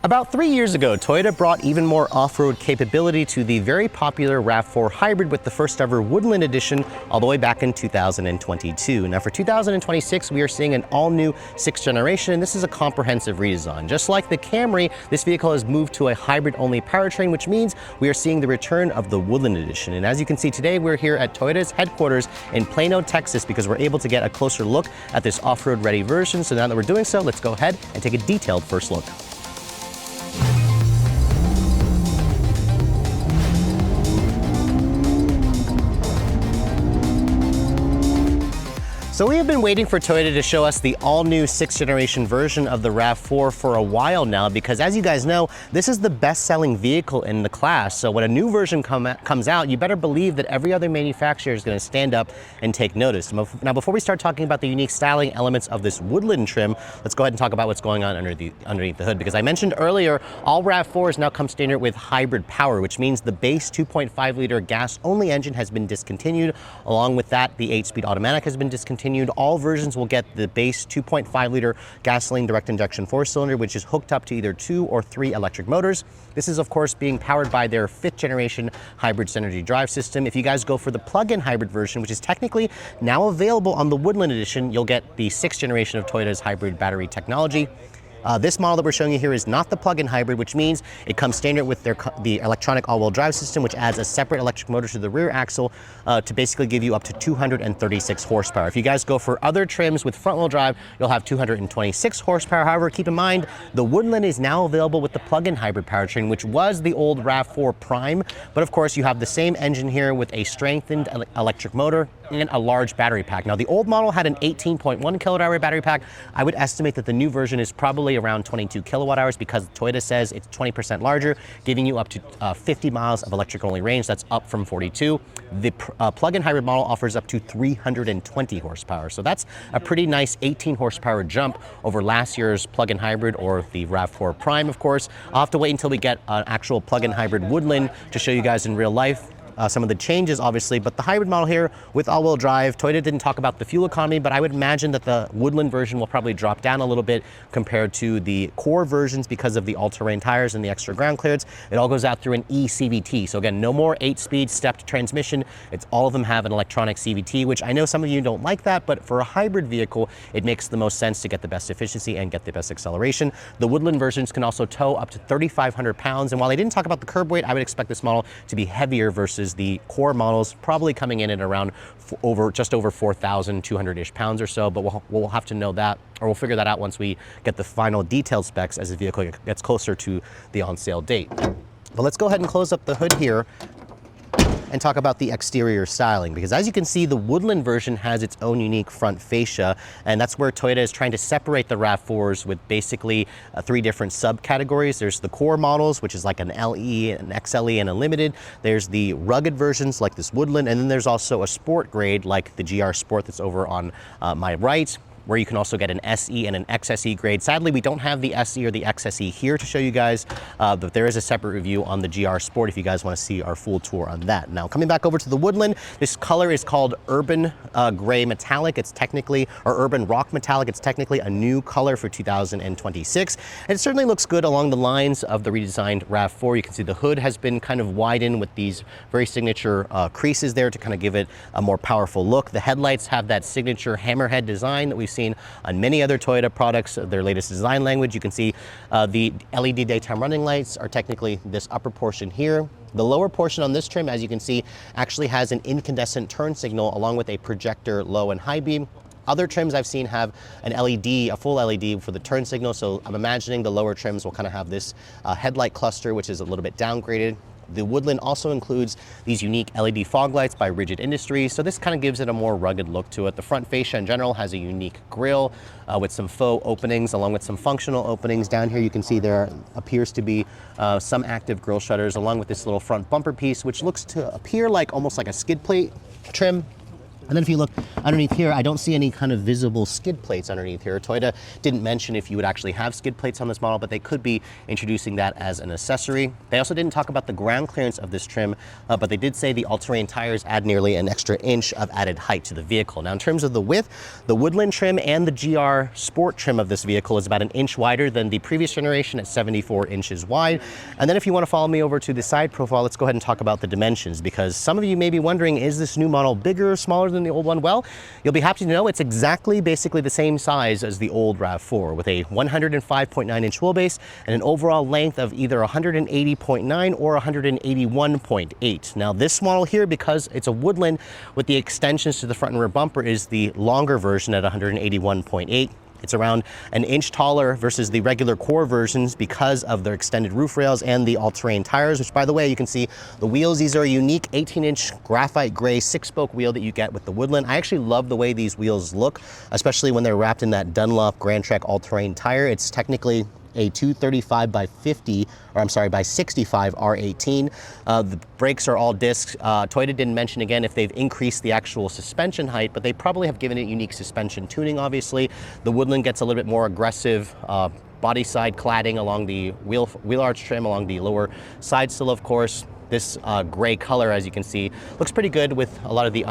About 3 years ago, Toyota brought even more off-road capability to the very popular RAV4 Hybrid with the first ever Woodland edition all the way back in 2022. Now for 2026, we are seeing an all-new 6th generation, and this is a comprehensive redesign. Just like the Camry, this vehicle has moved to a hybrid-only powertrain, which means we are seeing the return of the Woodland edition. And as you can see today, we're here at Toyota's headquarters in Plano, Texas, because we're able to get a closer look at this off-road ready version. So now that we're doing so, let's go ahead and take a detailed first look. So we have been waiting for Toyota to show us the all-new 6th generation version of the RAV4 for a while now, because as you guys know, this is the best-selling vehicle in the class. So when a new version comes out, you better believe that every other manufacturer is going to stand up and take notice. Now, before we start talking about the unique styling elements of this Woodland trim, let's go ahead and talk about what's going on underneath the hood, because I mentioned earlier, all RAV4s now come standard with hybrid power, which means the base 2.5-liter gas-only engine has been discontinued. Along with that, the 8-speed automatic has been discontinued. All versions will get the base 2.5-liter gasoline direct injection 4-cylinder, which is hooked up to either 2 or 3 electric motors. This is, of course, being powered by their 5th generation hybrid synergy drive system. If you guys go for the plug-in hybrid version, which is technically now available on the Woodland edition, you'll get the 6th generation of Toyota's hybrid battery technology. This model that we're showing you here is not the plug-in hybrid, which means it comes standard with the electronic all-wheel drive system, which adds a separate electric motor to the rear axle to basically give you up to 236 horsepower. If you guys go for other trims with front-wheel drive, you'll have 226 horsepower. However, keep in mind, the Woodland is now available with the plug-in hybrid powertrain, which was the old RAV4 Prime. But of course, you have the same engine here with a strengthened electric motor and a large battery pack. Now, the old model had an 18.1 kilowatt-hour battery pack. I would estimate that the new version is probably around 22 kilowatt hours because Toyota says it's 20% larger, giving you up to 50 miles of electric-only range. That's up from 42. The plug-in hybrid model offers up to 320 horsepower. So that's a pretty nice 18 horsepower jump over last year's plug-in hybrid, or the RAV4 Prime, of course. I'll have to wait until we get an actual plug-in hybrid Woodland to show you guys in real life some of the changes, obviously, but the hybrid model here with all-wheel drive, Toyota didn't talk about the fuel economy, but I would imagine that the Woodland version will probably drop down a little bit compared to the core versions because of the all-terrain tires and the extra ground clearance. It all goes out through an eCVT. So again, no more 8-speed stepped transmission. All of them have an electronic CVT, which I know some of you don't like that, but for a hybrid vehicle, it makes the most sense to get the best efficiency and get the best acceleration. The Woodland versions can also tow up to 3,500 pounds, and while I didn't talk about the curb weight, I would expect this model to be heavier versus the core models, probably coming in at around just over 4,200-ish pounds or so, but we'll have to know that, or we'll figure that out once we get the final detailed specs as the vehicle gets closer to the on-sale date. But let's go ahead and close up the hood here and talk about the exterior styling, because as you can see, the Woodland version has its own unique front fascia, and that's where Toyota is trying to separate the RAV4s with basically 3 different subcategories. There's the core models, which is like an LE, an XLE, and a Limited. There's the rugged versions like this Woodland, and then there's also a sport grade like the GR Sport that's over on my right, where you can also get an SE and an XSE grade. Sadly, we don't have the SE or the XSE here to show you guys, but there is a separate review on the GR Sport if you guys want to see our full tour on that. Now, coming back over to the Woodland, this color is called Urban Gray Metallic. It's technically, or Urban Rock Metallic. It's technically a new color for 2026. And it certainly looks good along the lines of the redesigned RAV4. You can see the hood has been kind of widened with these very signature creases there to kind of give it a more powerful look. The headlights have that signature hammerhead design that we've seen on many other Toyota products, their latest design language. You can see the LED daytime running lights are technically this upper portion here. The lower portion on this trim, as you can see, actually has an incandescent turn signal along with a projector low and high beam. Other trims I've seen have an LED, a full LED for the turn signal, so I'm imagining the lower trims will kind of have this headlight cluster, which is a little bit downgraded. The Woodland also includes these unique LED fog lights by Rigid Industries, so this kind of gives it a more rugged look to it. The front fascia in general has a unique grille with some faux openings along with some functional openings. Down here you can see there appears to be some active grille shutters along with this little front bumper piece, which looks to appear like almost like a skid plate trim. And then if you look underneath here, I don't see any kind of visible skid plates underneath here. Toyota didn't mention if you would actually have skid plates on this model, but they could be introducing that as an accessory. They also didn't talk about the ground clearance of this trim, but they did say the all-terrain tires add nearly an extra inch of added height to the vehicle. Now, in terms of the width, the Woodland trim and the GR Sport trim of this vehicle is about an inch wider than the previous generation at 74 inches wide. And then if you want to follow me over to the side profile, let's go ahead and talk about the dimensions, because some of you may be wondering, is this new model bigger or smaller than the old one? Well, you'll be happy to know it's exactly basically the same size as the old RAV4, with a 105.9 inch wheelbase and an overall length of either 180.9 or 181.8. Now this model here, because it's a Woodland with the extensions to the front and rear bumper, is the longer version at 181.8. It's around an inch taller versus the regular core versions because of their extended roof rails and the all-terrain tires, which, by the way, you can see the wheels. These are a unique 18-inch graphite gray 6-spoke wheel that you get with the Woodland. I actually love the way these wheels look, especially when they're wrapped in that Dunlop Grand Trek all-terrain tire. It's technically a 235 by 50, or I'm sorry, by 65 R18. The brakes are all discs. Toyota didn't mention again if they've increased the actual suspension height, but they probably have given it unique suspension tuning, obviously. The Woodland gets a little bit more aggressive body side cladding along the wheel arch trim, along the lower side still, of course. This gray color, as you can see, looks pretty good with a lot of the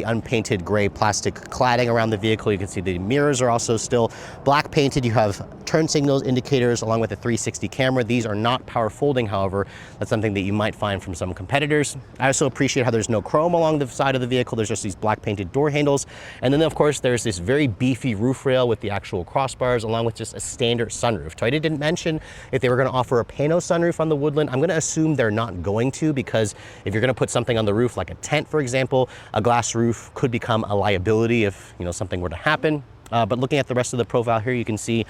unpainted gray plastic cladding around the vehicle. You can see the mirrors are also still black painted. You have turn signals, indicators, along with a 360 camera. These are not power folding, however. That's something that you might find from some competitors. I also appreciate how there's no chrome along the side of the vehicle. There's just these black painted door handles. And then, of course, there's this very beefy roof rail with the actual crossbars, along with just a standard sunroof. Toyota didn't mention if they were going to offer a pano sunroof on the Woodland. I'm going to assume they're not going to, because if you're going to put something on the roof like a tent, for example, a glass roof could become a liability if, you know, something were to happen. But looking at the rest of the profile here, you can see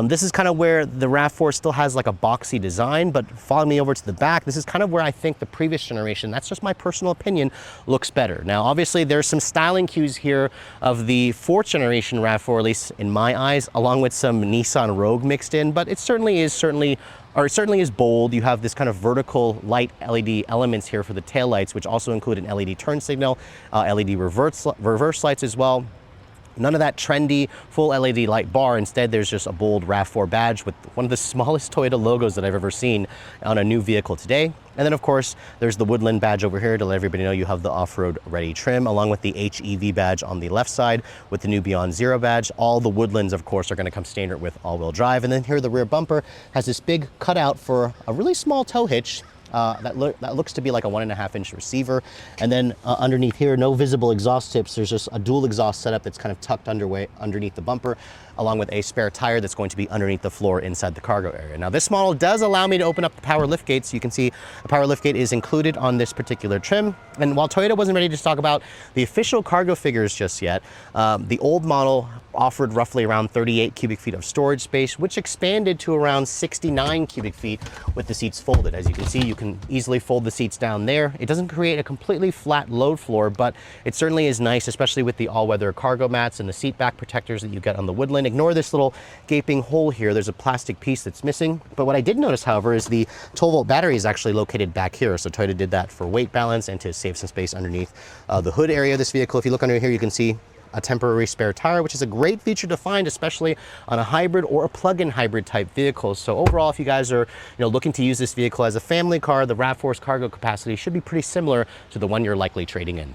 this is kind of where the RAV4 still has like a boxy design, but following me over to the back, this is kind of where I think the previous generation, that's just my personal opinion, looks better. Now, obviously, there's some styling cues here of the 4th generation RAV4, at least in my eyes, along with some Nissan Rogue mixed in, but it certainly is bold. You have this kind of vertical light LED elements here for the taillights, which also include an LED turn signal, LED reverse lights as well. None of that trendy full LED light bar. Instead, there's just a bold RAV4 badge with one of the smallest Toyota logos that I've ever seen on a new vehicle today. And then, of course, there's the Woodland badge over here to let everybody know you have the off-road ready trim, along with the HEV badge on the left side with the new Beyond Zero badge. All the Woodlands, of course, are going to come standard with all-wheel drive. And then here, the rear bumper has this big cutout for a really small tow hitch. That looks to be like a 1.5-inch receiver. And then underneath here, no visible exhaust tips. There's just a dual exhaust setup that's kind of tucked underneath the bumper, along with a spare tire that's going to be underneath the floor inside the cargo area. Now, this model does allow me to open up the power lift gates. You can see a power lift gate is included on this particular trim. And while Toyota wasn't ready to talk about the official cargo figures just yet, the old model offered roughly around 38 cubic feet of storage space, which expanded to around 69 cubic feet with the seats folded. As you can see, you can easily fold the seats down there. It doesn't create a completely flat load floor, but it certainly is nice, especially with the all-weather cargo mats and the seat back protectors that you get on the Woodland. Ignore this little gaping hole here. There's a plastic piece that's missing. But what I did notice, however, is the 12-volt battery is actually located back here. So Toyota did that for weight balance and to save some space underneath the hood area of this vehicle. If you look under here, you can see a temporary spare tire, which is a great feature to find, especially on a hybrid or a plug-in hybrid type vehicle. So overall, if you guys are looking to use this vehicle as a family car, the RAV4's cargo capacity should be pretty similar to the one you're likely trading in.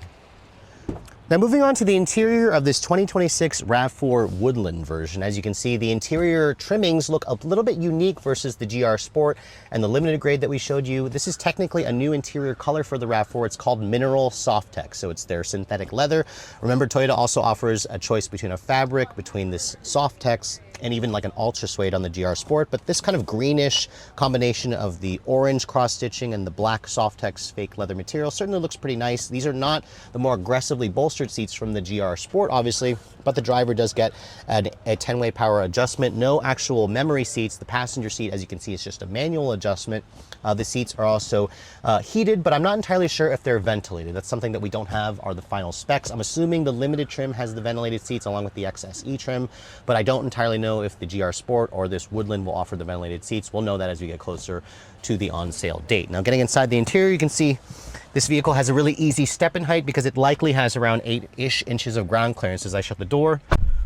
Now, moving on to the interior of this 2026 RAV4 Woodland version. As you can see, the interior trimmings look a little bit unique versus the GR Sport and the limited grade that we showed you. This is technically a new interior color for the RAV4. It's called Mineral Softex, so it's their synthetic leather. Remember, Toyota also offers a choice between a fabric, between this Softex, and even like an ultra suede on the GR Sport, but this kind of greenish combination of the orange cross stitching and the black Softex fake leather material certainly looks pretty nice. These are not the more aggressively bolstered seats from the GR Sport, obviously, but the driver does get a 10-way power adjustment. No actual memory seats. The passenger seat, as you can see, is just a manual adjustment. The seats are also heated, but I'm not entirely sure if they're ventilated. That's something that we don't have, are the final specs. I'm assuming the limited trim has the ventilated seats along with the XSE trim, but I don't entirely know if the GR Sport or this Woodland will offer the ventilated seats. We'll know that as we get closer to the on sale date. Now, getting inside the interior, you can see this vehicle has a really easy step-in height because it likely has around 8-ish inches of ground clearance. As I shut the door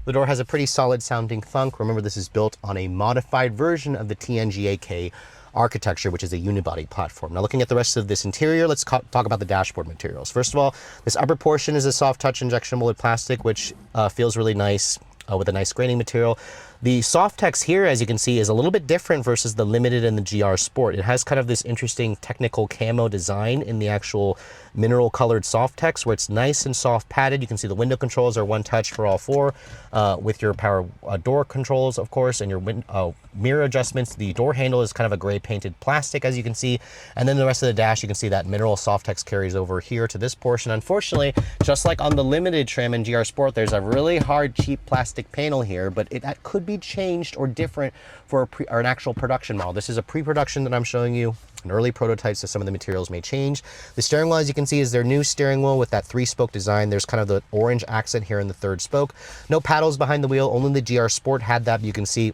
has a pretty solid sounding thunk. Remember, this is built on a modified version of the TNGA-K architecture, which is a unibody platform. Now, looking at the rest of this interior, let's talk about the dashboard materials. First of all, this upper portion is a soft touch injection molded plastic, which feels really nice with a nice graining material. The Softex here, as you can see, is a little bit different versus the Limited and the GR Sport. It has kind of this interesting technical camo design in the actual mineral colored Softex, where it's nice and soft padded. You can see the window controls are one touch for all four, with your power door controls, of course, and your mirror adjustments. The door handle is kind of a gray painted plastic, as you can see. And then the rest of the dash, you can see that mineral Softex carries over here to this portion. Unfortunately, just like on the Limited trim and GR Sport, there's a really hard, cheap plastic panel here, but that could be changed or different for an actual production model. This is a pre-production that I'm showing you, an early prototype, so some of the materials may change. The steering wheel, as you can see, is their new steering wheel with that 3-spoke design. There's kind of the orange accent here in the 3rd spoke. No paddles behind the wheel, only the GR Sport had that. You can see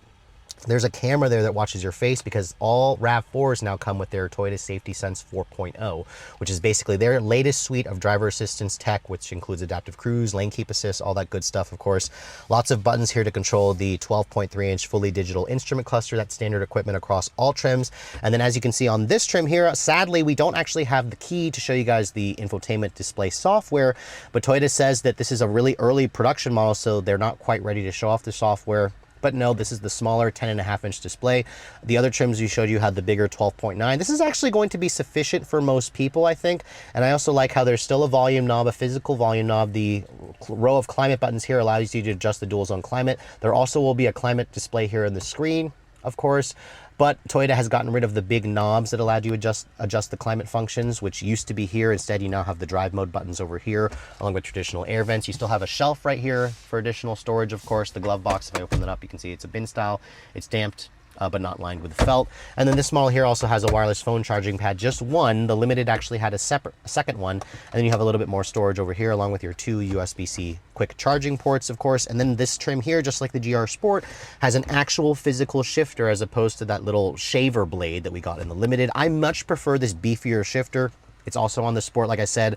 there's a camera there that watches your face because all RAV4s now come with their Toyota Safety Sense 4.0, which is basically their latest suite of driver assistance tech, which includes adaptive cruise, lane keep assist, all that good stuff, of course. Lots of buttons here to control the 12.3-inch fully digital instrument cluster. That's standard equipment across all trims. And then, as you can see on this trim here, sadly, we don't actually have the key to show you guys the infotainment display software, but Toyota says that this is a really early production model, so they're not quite ready to show off the software. But no, this is the smaller 10.5-inch display. The other trims we showed you had the bigger 12.9. This is actually going to be sufficient for most people, I think. And I also like how there's still a volume knob, a physical volume knob. The row of climate buttons here allows you to adjust the dual zone climate. There also will be a climate display here in the screen, of course. But Toyota has gotten rid of the big knobs that allowed you to adjust the climate functions, which used to be here. Instead, you now have the drive mode buttons over here, along with traditional air vents. You still have a shelf right here for additional storage, of course. The glove box, if I open it up, you can see it's a bin style. It's damped, but not lined with felt. And then this model here also has a wireless phone charging pad, just one. The Limited actually had a second one. And then you have a little bit more storage over here, along with your 2 USB-C quick charging ports, of course. And then this trim here, just like the GR Sport, has an actual physical shifter as opposed to that little shaver blade that we got in the Limited. I much prefer this beefier shifter. It's also on the Sport, like I said.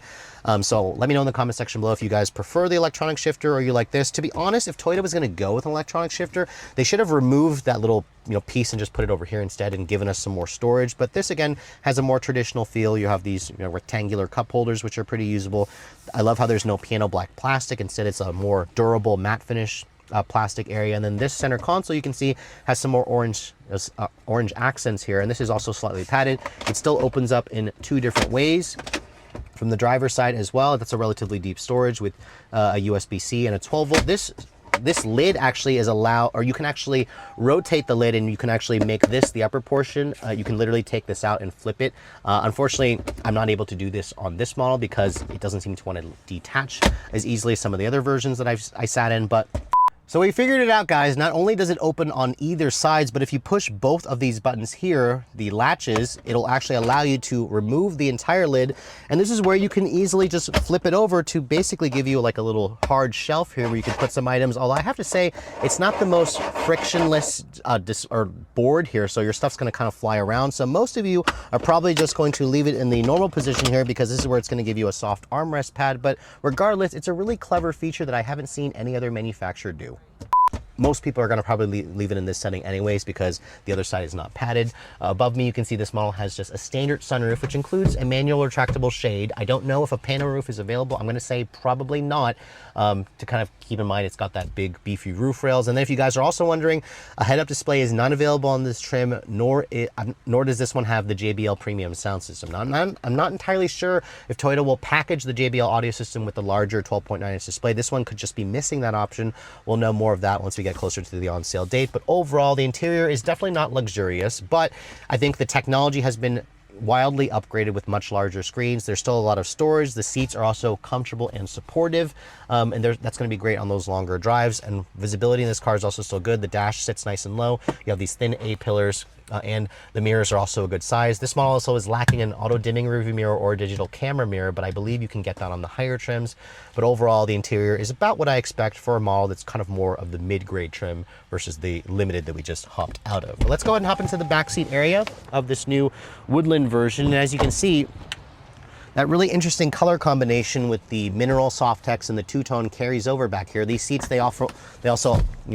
So let me know in the comment section below if you guys prefer the electronic shifter or you like this. To be honest, if Toyota was going to go with an electronic shifter, they should have removed that little piece and just put it over here instead and given us some more storage. But this, again, has a more traditional feel. You have these rectangular cup holders, which are pretty usable. I love how there's no piano black plastic. Instead, it's a more durable matte finish plastic area. And then this center console, you can see, has some more orange accents here, and this is also slightly padded. It still opens up in 2 different ways from the driver's side as well. That's a relatively deep storage with a USB-C and a 12-volt. This lid actually is or you can actually rotate the lid, and you can actually make this the upper portion. You can literally take this out and flip it. Unfortunately, I'm not able to do this on this model because it doesn't seem to want to detach as easily as some of the other versions that I sat in, but so we figured it out, guys. Not only does it open on either sides, but if you push both of these buttons here, the latches, it'll actually allow you to remove the entire lid. And this is where you can easily just flip it over to basically give you like a little hard shelf here where you can put some items. Although I have to say, it's not the most frictionless board here, so your stuff's gonna kind of fly around. So most of you are probably just going to leave it in the normal position here because this is where it's gonna give you a soft armrest pad. But regardless, it's a really clever feature that I haven't seen any other manufacturer do. Most people are going to probably leave it in this setting anyways because the other side is not padded. Above me, you can see this model has just a standard sunroof, which includes a manual retractable shade. I don't know if a panel roof is available. I'm going to say probably not, to kind of keep in mind it's got that big beefy roof rails. And then if you guys are also wondering, a head-up display is not available on this trim, nor does this one have the JBL premium sound system. Now, I'm not entirely sure if Toyota will package the JBL audio system with the larger 12.9-inch display. This one could just be missing that option. We'll know more of that once we get closer to the on-sale date. But overall, the interior is definitely not luxurious, but I think the technology has been wildly upgraded with much larger screens. There's still a lot of storage. The seats are also comfortable and supportive, and that's going to be great on those longer drives. And visibility in this car is also still good. The dash sits nice and low. You have these thin A-pillars. And the mirrors are also a good size. This model also is lacking an auto-dimming rearview mirror or a digital camera mirror, but I believe you can get that on the higher trims. But overall, the interior is about what I expect for a model that's kind of more of the mid-grade trim versus the Limited that we just hopped out of. But let's go ahead and hop into the backseat area of this new Woodland version. And as you can see, that really interesting color combination with the mineral Softex and the two-tone carries over back here. These seats, they also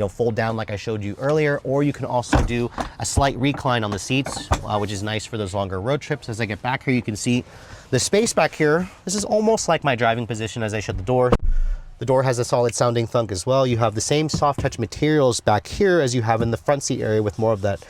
fold down like I showed you earlier, or you can also do a slight recline on the seats, which is nice for those longer road trips. As I get back here, you can see the space back here. This is almost like my driving position as I shut the door. The door has a solid sounding thunk as well. You have the same soft touch materials back here as you have in the front seat area with more of that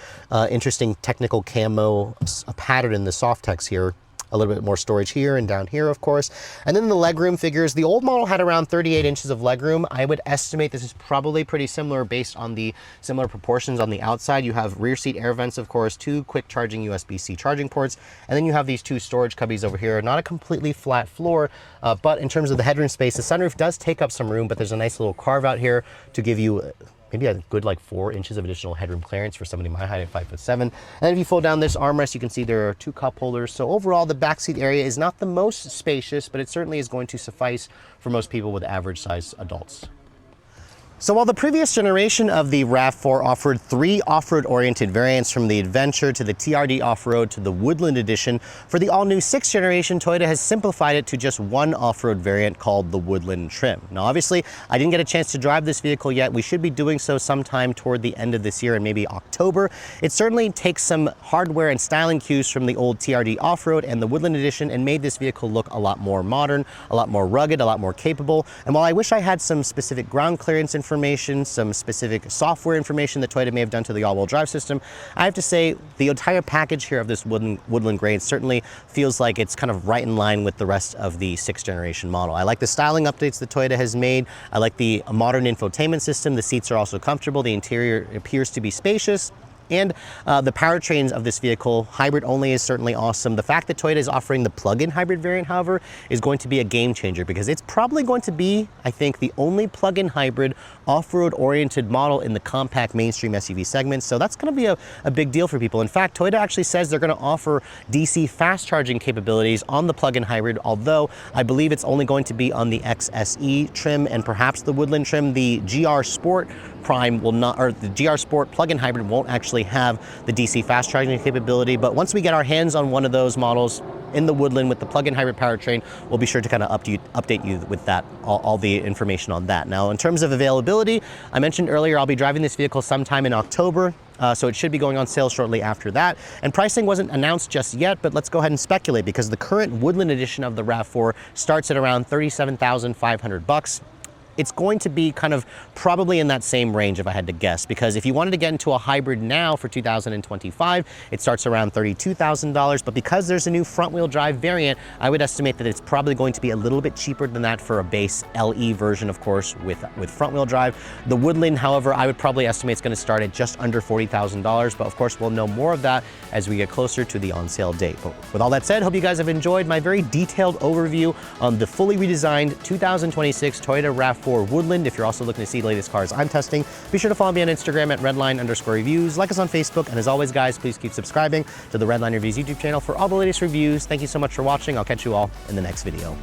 interesting technical camo pattern in the Softex here. A little bit more storage here and down here, of course. And then the legroom figures. The old model had around 38 inches of legroom. I would estimate this is probably pretty similar based on the similar proportions on the outside. You have rear seat air vents, of course, 2 quick charging USB-C charging ports, and then you have these 2 storage cubbies over here. Not a completely flat floor, but in terms of the headroom space, the sunroof does take up some room, but there's a nice little carve out here to give you maybe a good like 4 inches of additional headroom clearance for somebody my height at 5'7". And if you fold down this armrest, you can see there are 2 cup holders. So overall, the backseat area is not the most spacious, but it certainly is going to suffice for most people with average size adults. So while the previous generation of the RAV4 offered 3 off-road oriented variants, from the Adventure to the TRD Off-Road to the Woodland Edition, for the all-new 6th generation, Toyota has simplified it to just 1 off-road variant called the Woodland trim. Now obviously, I didn't get a chance to drive this vehicle yet. We should be doing so sometime toward the end of this year and maybe October. It certainly takes some hardware and styling cues from the old TRD Off-Road and the Woodland Edition and made this vehicle look a lot more modern, a lot more rugged, a lot more capable. And while I wish I had some specific ground clearance information, some specific software information that Toyota may have done to the all-wheel drive system, I have to say the entire package here of this Woodland grade certainly feels like it's kind of right in line with the rest of the 6th generation model. I like the styling updates that Toyota has made. I like the modern infotainment system. The seats are also comfortable. The interior appears to be spacious. And the powertrains of this vehicle, hybrid only, is certainly awesome. The fact that Toyota is offering the plug-in hybrid variant, however, is going to be a game changer because it's probably going to be, I think, the only plug-in hybrid off-road oriented model in the compact mainstream SUV segment. So that's going to be a big deal for people. In fact, Toyota actually says they're going to offer DC fast charging capabilities on the plug-in hybrid, although I believe it's only going to be on the XSE trim and perhaps the Woodland trim. The GR Sport Prime will not, or the GR Sport plug-in hybrid won't actually have the DC fast charging capability. But once we get our hands on one of those models in the Woodland with the plug-in hybrid powertrain, we'll be sure to kind of update you with that, all the information on that. Now, in terms of availability, I mentioned earlier I'll be driving this vehicle sometime in October. So it should be going on sale shortly after that. And pricing wasn't announced just yet, but let's go ahead and speculate because the current Woodland edition of the RAV4 starts at around $37,500. It's going to be kind of probably in that same range if I had to guess, because if you wanted to get into a hybrid now for 2025, it starts around $32,000, but because there's a new front-wheel drive variant, I would estimate that it's probably going to be a little bit cheaper than that for a base LE version, of course, with front-wheel drive. The Woodland, however, I would probably estimate it's going to start at just under $40,000, but of course we'll know more of that as we get closer to the on-sale date. But with all that said, hope you guys have enjoyed my very detailed overview on the fully redesigned 2026 Toyota RAV4 Woodland. If you're also looking to see the latest cars I'm testing, be sure to follow me on Instagram at redline_reviews, like us on Facebook, and as always guys, please keep subscribing to the Redline Reviews YouTube channel for all the latest reviews. Thank you so much for watching. I'll catch you all in the next video.